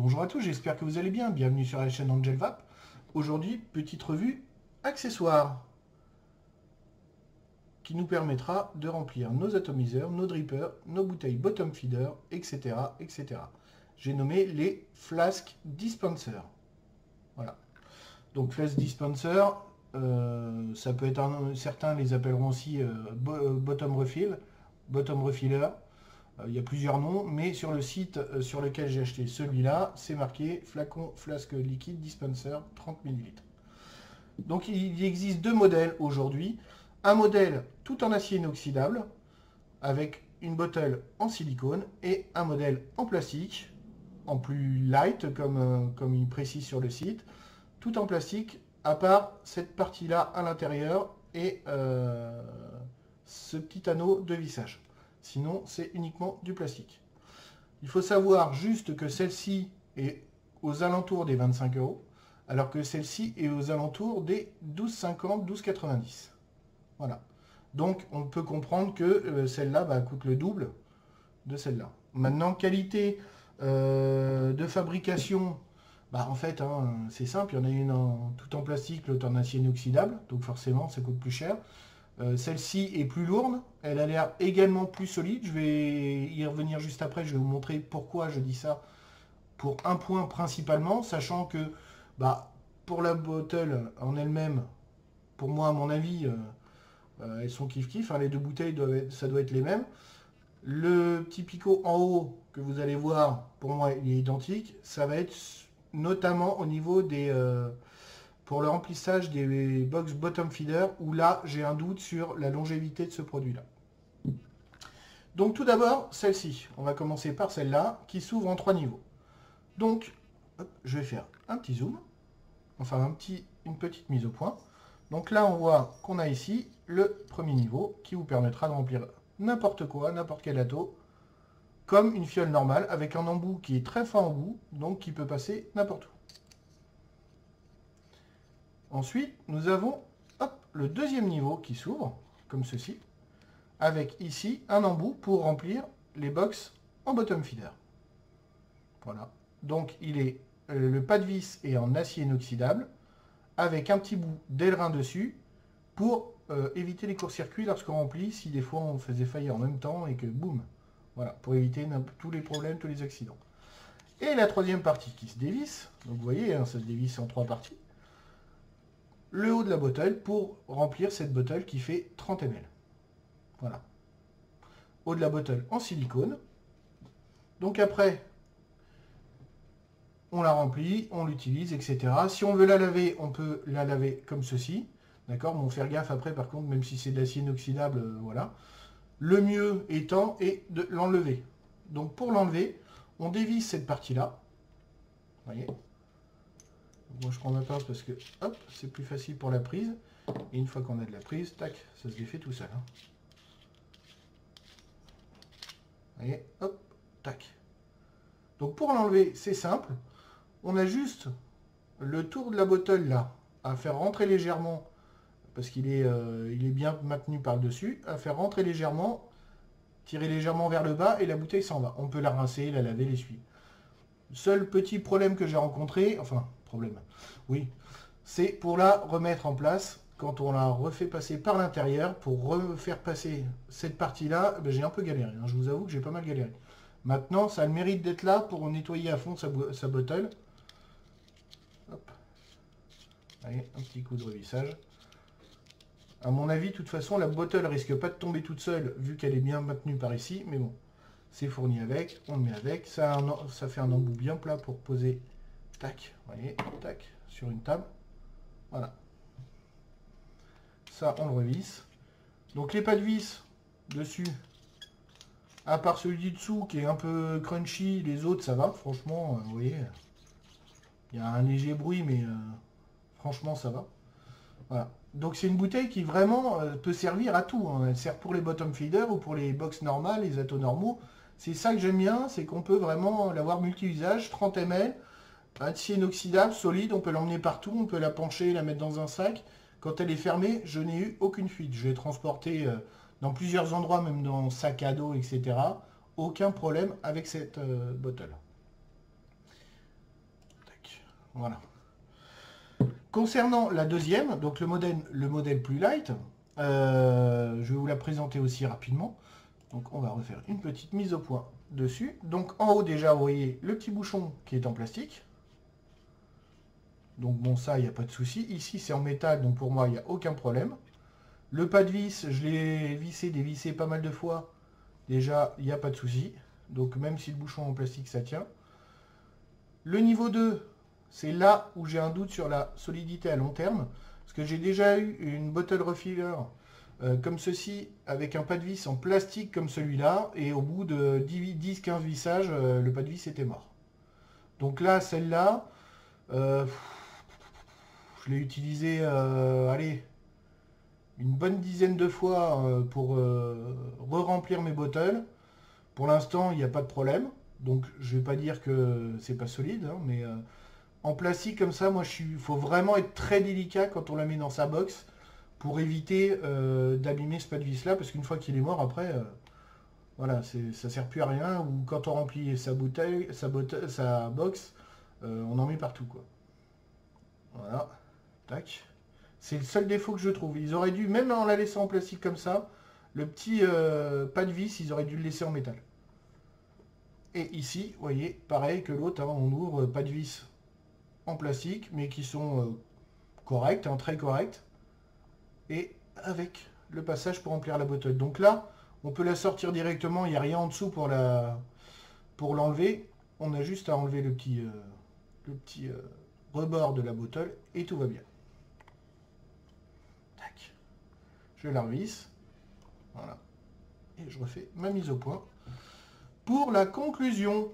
Bonjour à tous, j'espère que vous allez bien. Bienvenue sur la chaîne Angel Vap. Aujourd'hui, petite revue accessoires qui nous permettra de remplir nos atomiseurs, nos drippers, nos bouteilles bottom feeder, etc. etc. J'ai nommé les flask dispensers. Voilà. Donc flask dispenser, ça peut être certains les appelleront aussi bottom refill, bottom refiller. Il y a plusieurs noms, mais sur le site sur lequel j'ai acheté celui-là, c'est marqué flacon flasque liquide dispenser 30 ml. Donc il existe deux modèles aujourd'hui. Un modèle tout en acier inoxydable, avec une bottle en silicone, et un modèle en plastique, en plus light, comme il précise sur le site, tout en plastique, à part cette partie-là à l'intérieur et ce petit anneau de vissage. Sinon, c'est uniquement du plastique. Il faut savoir juste que celle-ci est aux alentours des 25 €, alors que celle-ci est aux alentours des 12,50, 12,90. Voilà. Donc, on peut comprendre que celle-là coûte le double de celle-là. Maintenant, qualité de fabrication, en fait, hein, c'est simple. Il y en a une tout en plastique, l'autre en acier inoxydable, donc forcément, ça coûte plus cher. Celle-ci est plus lourde, elle a l'air également plus solide. Je vais y revenir juste après, je vais vous montrer pourquoi je dis ça. Pour un point principalement, sachant que pour la bottle en elle-même, pour moi à mon avis, elles sont kiff-kiff, hein, les deux bouteilles, ça doit être les mêmes. Le petit picot en haut que vous allez voir, pour moi il est identique. Ça va être notamment au niveau des... pour le remplissage des box bottom feeder, où là j'ai un doute sur la longévité de ce produit-là. Donc tout d'abord, celle-ci. On va commencer par celle-là, qui s'ouvre en 3 niveaux. Donc, hop, je vais faire un petit zoom, enfin une petite mise au point. Donc là, on voit qu'on a ici le premier niveau, qui vous permettra de remplir n'importe quoi, n'importe quel ato, comme une fiole normale, avec un embout qui est très fin en bout, donc qui peut passer n'importe où. Ensuite, nous avons le deuxième niveau qui s'ouvre, comme ceci, avec ici un embout pour remplir les box en bottom feeder. Voilà. Donc, le pas de vis est en acier inoxydable, avec un petit bout d'ailerin dessus, pour éviter les courts-circuits lorsqu'on remplit, si des fois on faisait faillir en même temps et que boum. Voilà, pour éviter tous les problèmes, tous les accidents. Et la troisième partie qui se dévisse, donc vous voyez, hein, ça se dévisse en 3 parties. Le haut de la bottle pour remplir cette bottle qui fait 30 ml. Voilà. Haut de la bottle en silicone. Donc après, on la remplit, on l'utilise, etc. Si on veut la laver, on peut la laver comme ceci. D'accord. Bon, faire gaffe après, par contre, même si c'est de l'acier inoxydable, voilà. Le mieux étant est de l'enlever. Donc pour l'enlever, on dévisse cette partie-là. Vous voyez. Moi je prends ma pince parce que hop, c'est plus facile pour la prise. Et une fois qu'on a de la prise, tac, ça se défait tout seul. Hein. Vous voyez, hop, tac. Donc pour l'enlever, c'est simple. On a juste le tour de la bottle là, à faire rentrer légèrement, parce qu'il est, il est bien maintenu par le dessus, à faire rentrer légèrement, tirer légèrement vers le bas et la bouteille s'en va. On peut la rincer, la laver, l'essuyer. Seul petit problème que j'ai rencontré, enfin, problème, oui, c'est pour la remettre en place, quand on la refait passer par l'intérieur, pour refaire passer cette partie-là, j'ai un peu galéré, hein, je vous avoue que j'ai pas mal galéré. Maintenant, ça a le mérite d'être là pour nettoyer à fond sa bottle. Hop. Allez, un petit coup de revissage. À mon avis, de toute façon, la bottle risque pas de tomber toute seule, vu qu'elle est bien maintenue par ici, mais bon. C'est fourni avec, on le met avec. Ça fait un embout bien plat pour poser, tac, vous voyez, tac, sur une table. Voilà. Ça, on le revisse. Donc les pas de vis dessus, à part celui du dessous qui est un peu crunchy, les autres ça va, franchement, vous voyez. Il y a un léger bruit, mais franchement ça va. Voilà. Donc c'est une bouteille qui vraiment peut servir à tout. Hein. Elle sert pour les bottom feeders ou pour les box normales, les atos normaux. C'est ça que j'aime bien, c'est qu'on peut vraiment l'avoir multi-usage, 30 ml, acier inoxydable, solide, on peut l'emmener partout, on peut la pencher, la mettre dans un sac. Quand elle est fermée, je n'ai eu aucune fuite. Je l'ai transportée dans plusieurs endroits, même dans sac à dos, etc. Aucun problème avec cette bottle. Voilà. Concernant la deuxième, donc le modèle plus light, je vais vous la présenter aussi rapidement. Donc on va refaire une petite mise au point dessus. Donc en haut déjà, vous voyez le petit bouchon qui est en plastique. Donc bon, ça, il n'y a pas de souci. Ici, c'est en métal, donc pour moi, il n'y a aucun problème. Le pas de vis, je l'ai vissé, dévissé pas mal de fois. Déjà, il n'y a pas de souci. Donc même si le bouchon en plastique, ça tient. Le niveau 2, c'est là où j'ai un doute sur la solidité à long terme. Parce que j'ai déjà eu une bottle refiller comme ceci, avec un pas de vis en plastique comme celui-là. Et au bout de 10-15 vissages, le pas de vis était mort. Donc là, celle-là, je l'ai utilisée, allez, une bonne dizaine de fois pour re-remplir mes bottles. Pour l'instant, il n'y a pas de problème. Donc je ne vais pas dire que c'est pas solide, hein, mais en plastique comme ça, moi, il faut vraiment être très délicat quand on la met dans sa box pour éviter d'abîmer ce pas de vis là, parce qu'une fois qu'il est mort, après, voilà, ça sert plus à rien. Ou quand on remplit sa bouteille, sa box, on en met partout, quoi. Voilà, tac. C'est le seul défaut que je trouve. Ils auraient dû, même en la laissant en plastique comme ça, le petit pas de vis, ils auraient dû le laisser en métal. Et ici, vous voyez, pareil que l'autre, hein, on ouvre pas de vis en plastique, mais qui sont corrects, hein, très corrects. Et avec le passage pour remplir la bouteille. Donc là, on peut la sortir directement, il n'y a rien en dessous pour l'enlever. On a juste à enlever le petit rebord de la bouteille et tout va bien. Tac. Je la revisse. Voilà. Et je refais ma mise au point. Pour la conclusion,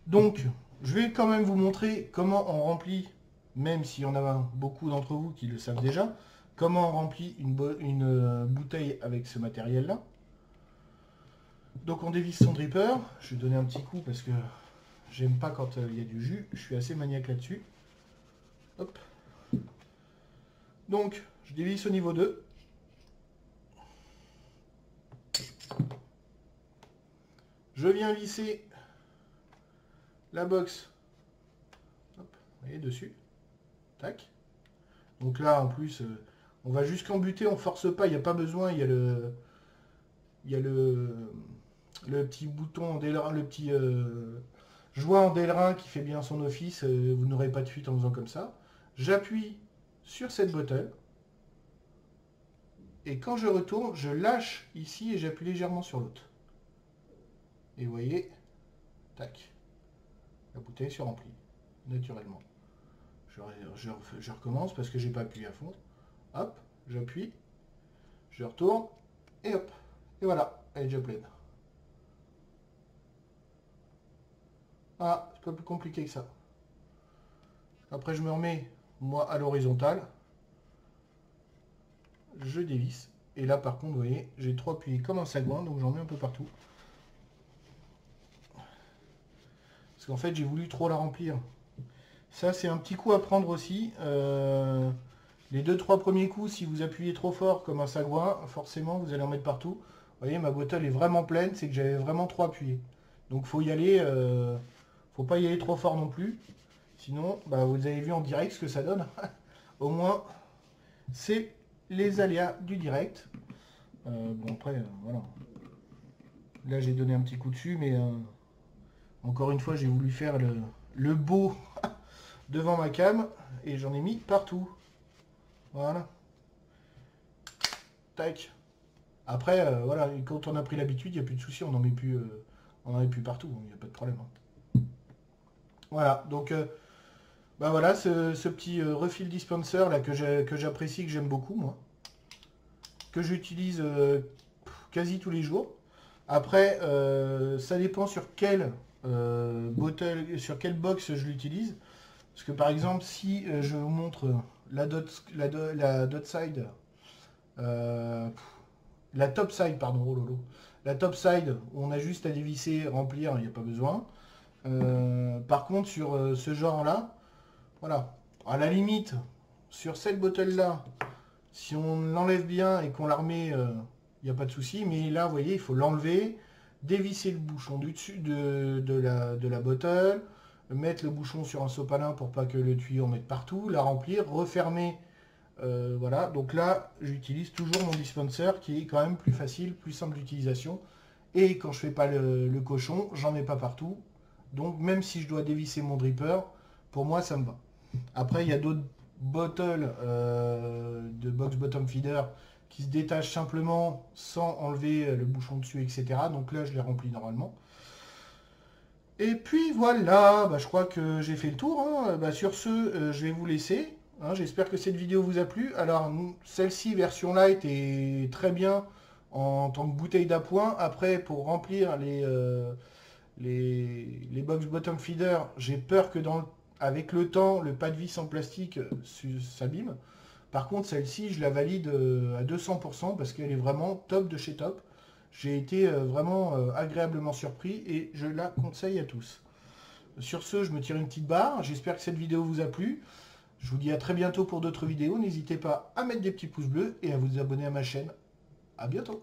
donc, je vais quand même vous montrer comment on remplit, même s'il y en a beaucoup d'entre vous qui le savent déjà, comment on remplit une bouteille avec ce matériel-là. Donc on dévisse son dripper. Je vais donner un petit coup parce que j'aime pas quand il y a du jus. Je suis assez maniaque là-dessus. Hop. Donc, je dévisse au niveau 2. Je viens visser la box. Hop, vous voyez, dessus. Tac. Donc là, en plus, on va jusqu'en buter, on force pas, il n'y a pas besoin. Il y a le petit bouton, le petit joint en délerin qui fait bien son office. Vous n'aurez pas de fuite en faisant comme ça. J'appuie sur cette bottle. Et quand je retourne, je lâche ici et j'appuie légèrement sur l'autre. Et vous voyez, tac, la bouteille se remplit, naturellement. Je recommence parce que j'ai pas appuyé à fond. Hop, j'appuie, je retourne, et hop, et voilà, elle est déjà pleine. Ah, c'est pas plus compliqué que ça. Après, je me remets, moi, à l'horizontale. Je dévisse. Et là, par contre, vous voyez, j'ai trop appuyé comme un sagouin, donc j'en mets un peu partout. Parce qu'en fait, j'ai voulu trop la remplir. Ça, c'est un petit coup à prendre aussi. Les 2-3 premiers coups, si vous appuyez trop fort comme un sagouin, forcément, vous allez en mettre partout. Vous voyez, ma bottle est vraiment pleine, c'est que j'avais vraiment trop appuyé. Donc, faut y aller, faut pas y aller trop fort non plus. Sinon, bah, vous avez vu en direct ce que ça donne. Au moins, c'est les aléas du direct. Bon, après, voilà. Là, j'ai donné un petit coup dessus, mais encore une fois, j'ai voulu faire le beau devant ma cam et j'en ai mis partout. Voilà. Tac. Après, voilà, quand on a pris l'habitude, il n'y a plus de souci, on n'en met plus, partout, il n'y a pas de problème. Hein. Voilà, donc bah voilà, ce petit refill dispenser là que j'apprécie, que j'aime beaucoup, moi. Que j'utilise quasi tous les jours. Après, ça dépend sur quelle bottle, sur quelle box je l'utilise. Parce que par exemple, si je vous montre la dot side, la top side, pardon, oh lolo, la top side, où on a juste à dévisser, remplir, il n'y a pas besoin. Par contre, sur ce genre-là, voilà, à la limite, sur cette bottle-là, si on l'enlève bien et qu'on la remet, il n'y a pas de souci. Mais là, vous voyez, il faut l'enlever, dévisser le bouchon du dessus de la bottle, mettre le bouchon sur un sopalin pour pas que le tuyau en mette partout, la remplir, refermer. Voilà, donc là, j'utilise toujours mon dispenser qui est quand même plus facile, plus simple d'utilisation. Et quand je fais pas le cochon, j'en mets pas partout. Donc même si je dois dévisser mon dripper, pour moi ça me va. Après, il y a d'autres bottles de box bottom feeder qui se détachent simplement sans enlever le bouchon dessus, etc. Donc là, je les remplis normalement. Et puis voilà, bah, je crois que j'ai fait le tour, hein. Bah, sur ce, je vais vous laisser. Hein. J'espère que cette vidéo vous a plu. Alors, celle-ci, version light, est très bien en tant que bouteille d'appoint. Après, pour remplir les box bottom feeder, j'ai peur que avec le temps, le pas de vis en plastique s'abîme. Par contre, celle-ci, je la valide à 200% parce qu'elle est vraiment top de chez top. J'ai été vraiment agréablement surpris et je la conseille à tous. Sur ce, je me tire une petite barre. J'espère que cette vidéo vous a plu. Je vous dis à très bientôt pour d'autres vidéos. N'hésitez pas à mettre des petits pouces bleus et à vous abonner à ma chaîne. À bientôt.